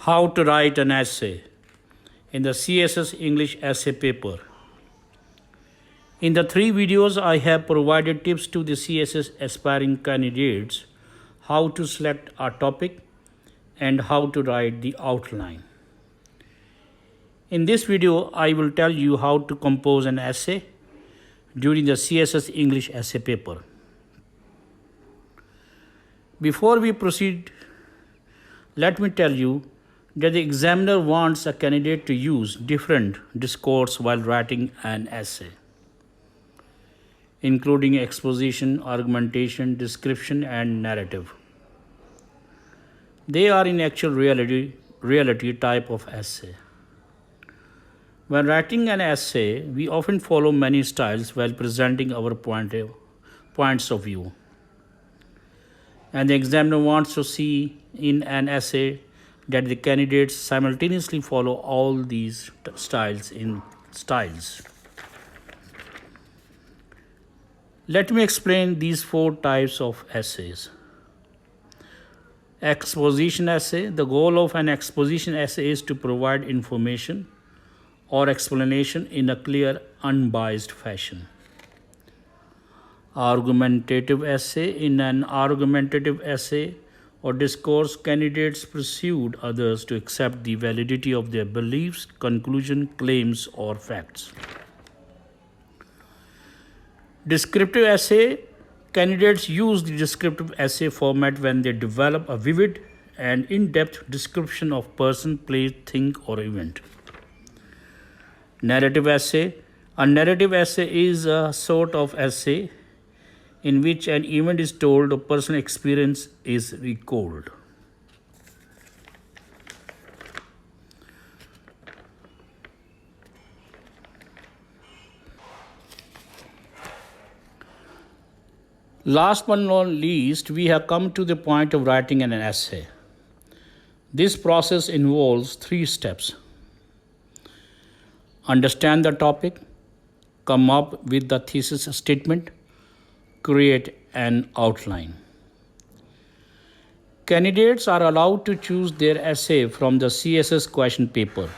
How to write an essay in the CSS English essay paper. In the 3 videos, I have provided tips to the CSS aspiring candidates how to select a topic and how to write the outline. In this video, I will tell you how to compose an essay during the CSS English essay paper. Before we proceed, let me tell you that the examiner wants a candidate to use different discourse while writing an essay, including exposition, argumentation, description, and narrative. They are in actual reality type of essay. When writing an essay, we often follow many styles while presenting our points of view. And the examiner wants to see in an essay that the candidates simultaneously follow all these styles. Let me explain these 4 types of essays. Exposition essay. The goal of an exposition essay is to provide information or explanation in a clear, unbiased fashion. Argumentative essay. In an argumentative essay or discourse, candidates persuade others to accept the validity of their beliefs, conclusion, claims, or facts. Descriptive essay. Candidates use the descriptive essay format when they develop a vivid and in-depth description of person, place, thing, or event. Narrative essay. A narrative essay is a sort of essay in which an event is told or personal experience is recalled. Last but not least, we have come to the point of writing an essay. This process involves 3 steps. Understand the topic, come up with the thesis statement, create an outline. Candidates are allowed to choose their essay from the CSS question paper.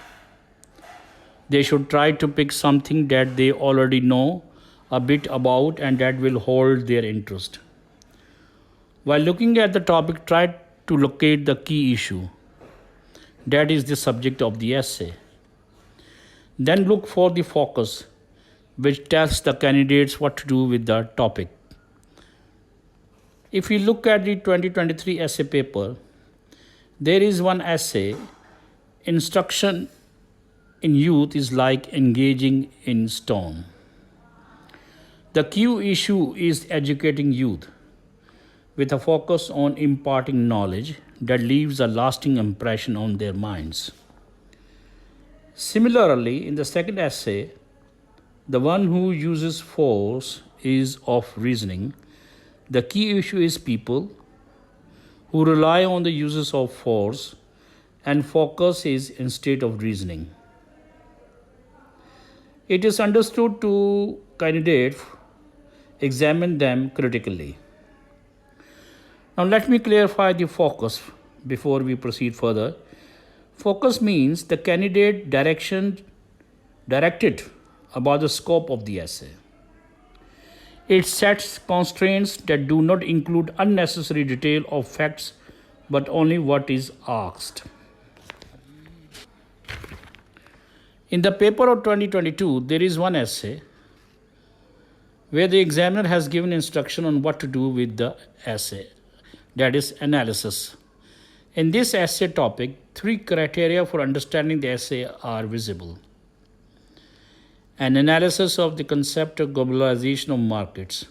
They should try to pick something that they already know a bit about and that will hold their interest. While looking at the topic, try to locate the key issue. That is the subject of the essay. Then look for the focus, which tells the candidates what to do with the topic. If we look at the 2023 essay paper, there is one essay, Instruction in Youth is like engaging in storm. The key issue is educating youth with a focus on imparting knowledge that leaves a lasting impression on their minds. Similarly, in the second essay, the one who uses force is of reasoning. The key issue is people who rely on the uses of force and focus is instead of reasoning. It is understood to candidates examine them critically. Now let me clarify the focus before we proceed further. Focus means the candidate directed about the scope of the essay. It sets constraints that do not include unnecessary detail of facts but only what is asked. In the paper of 2022, there is one essay where the examiner has given instruction on what to do with the essay, that is analysis. In this essay topic, 3 criteria for understanding the essay are visible. An analysis of the concept of globalization of markets.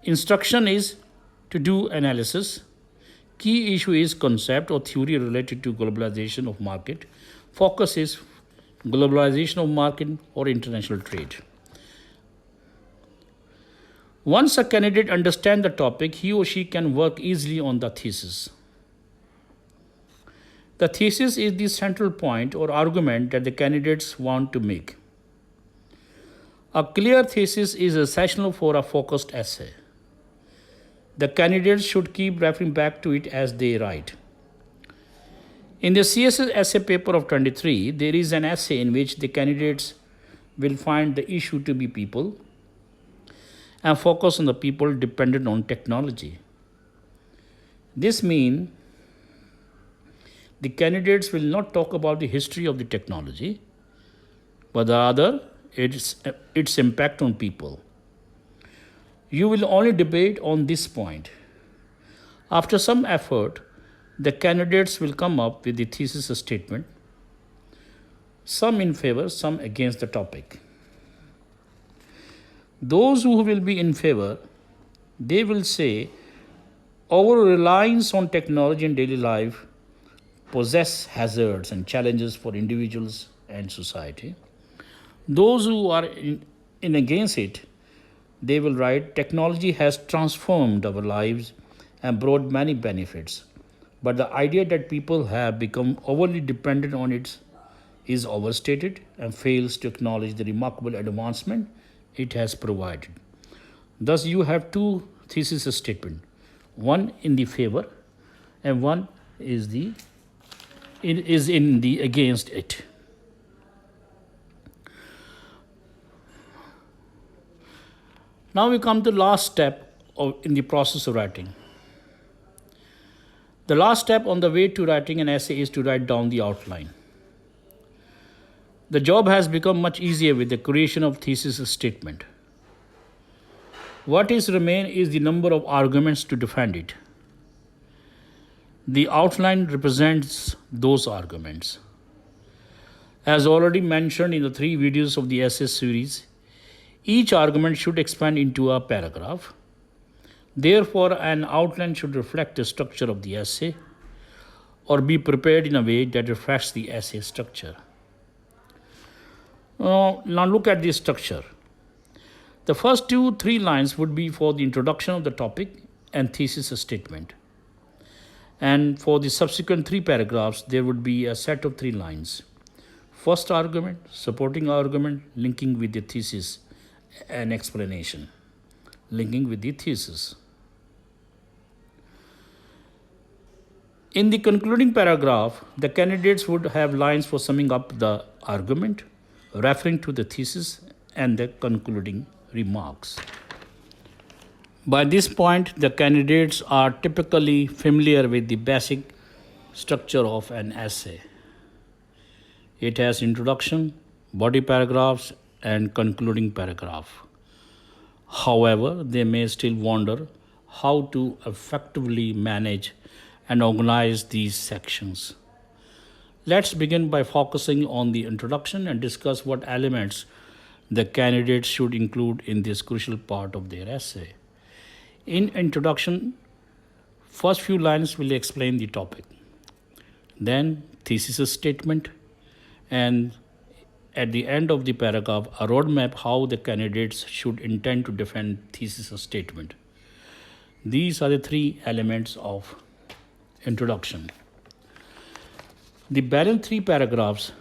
Instruction is to do analysis. Key issue is concept or theory related to globalization of market. Focus is globalization of market or international trade. Once a candidate understands the topic, he or she can work easily on the thesis. The thesis is the central point or argument that the candidates want to make. A clear thesis is essential for a focused essay. The candidates should keep referring back to it as they write. In the CSS essay paper of 23, there is an essay in which the candidates will find the issue to be people and focus on the people dependent on technology. This means the candidates will not talk about the history of the technology, but rather its impact on people. You will only debate on this point. After some effort, the candidates will come up with the thesis statement, some in favor, some against the topic. Those who will be in favor, they will say, our reliance on technology in daily life possess hazards and challenges for individuals and society. Those who are in against it, they will write, technology has transformed our lives and brought many benefits. But the idea that people have become overly dependent on it is overstated and fails to acknowledge the remarkable advancement it has provided. Thus, you have two thesis statements, one in the favor and one is in the against it. Now we come to the last step in the process of writing. The last step on the way to writing an essay is to write down the outline. The job has become much easier with the creation of thesis statement. What is remain is the number of arguments to defend it. The outline represents those arguments. As already mentioned in the 3 videos of the essay series, each argument should expand into a paragraph. Therefore, an outline should reflect the structure of the essay or be prepared in a way that reflects the essay structure. Now look at the structure. The first 2-3 lines would be for the introduction of the topic and thesis statement. And for the subsequent 3 paragraphs, there would be a set of 3 lines. First argument, supporting argument, linking with the thesis, and explanation, linking with the thesis. In the concluding paragraph, the candidates would have lines for summing up the argument, referring to the thesis, and the concluding remarks. By this point, the candidates are typically familiar with the basic structure of an essay. It has introduction, body paragraphs, and concluding paragraph. However, they may still wonder how to effectively manage and organize these sections. Let's begin by focusing on the introduction and discuss what elements the candidates should include in this crucial part of their essay. In introduction, first few lines will explain the topic. Then thesis statement, and at the end of the paragraph, a roadmap how the candidates should intend to defend thesis statement. These are the 3 elements of introduction. The balance 3 paragraphs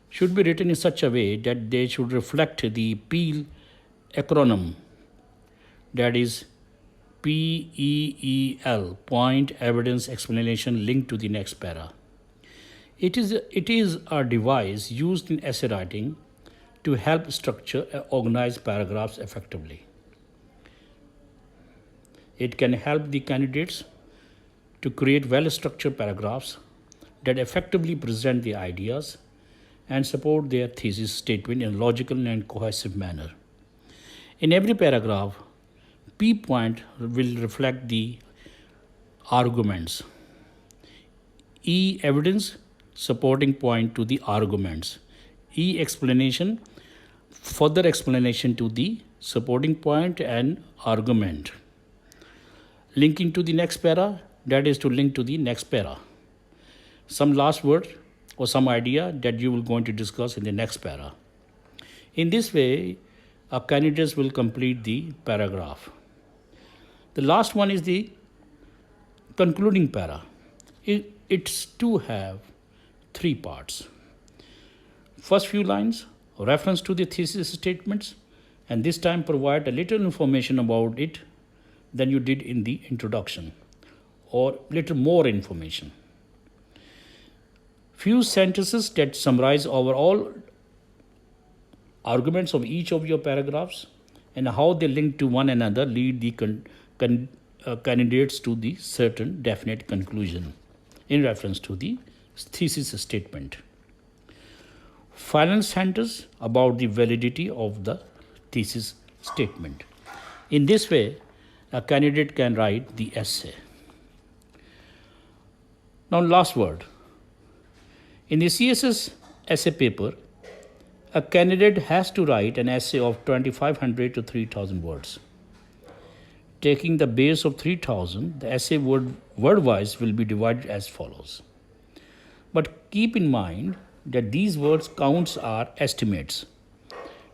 should be written in such a way that they should reflect the PEAL acronym, that is PEEL, point, evidence, explanation, linked to the next para. It is a device used in essay writing to help structure and organize paragraphs effectively. It can help the candidates to create well-structured paragraphs that effectively present the ideas and support their thesis statement in a logical and cohesive manner. In every paragraph, P point will reflect the arguments. E evidence, supporting point to the arguments. E explanation, further explanation to the supporting point and argument. Linking to the next para, that is to link to the next para. Some last word or some idea that you will going to discuss in the next para. In this way, our candidates will complete the paragraph. The last one is the concluding para. It's to have 3 parts. First few lines, reference to the thesis statements, and this time provide a little information about it than you did in the introduction, or little more information. Few sentences that summarize overall arguments of each of your paragraphs and how they link to one another lead the candidates to the certain definite conclusion in reference to the thesis statement. Final sentence about the validity of the thesis statement. In this way, a candidate can write the essay. Now, last word. In the CSS essay paper, a candidate has to write an essay of 2,500 to 3,000 words. Taking the base of 3,000, the essay word-wise will be divided as follows. But keep in mind that these words counts are estimates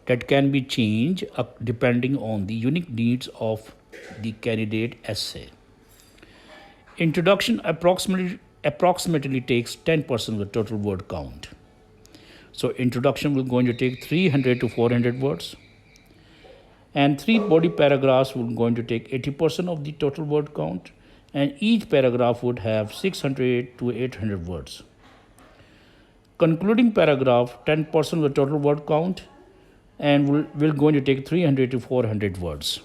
that can be changed depending on the unique needs of the candidate essay. Introduction approximately takes 10% of the total word count. So introduction will going to take 300 to 400 words, and 3 body paragraphs will going to take 80% of the total word count, and each paragraph would have 600 to 800 words. Concluding paragraph 10% of the total word count and will going to take 300 to 400 words.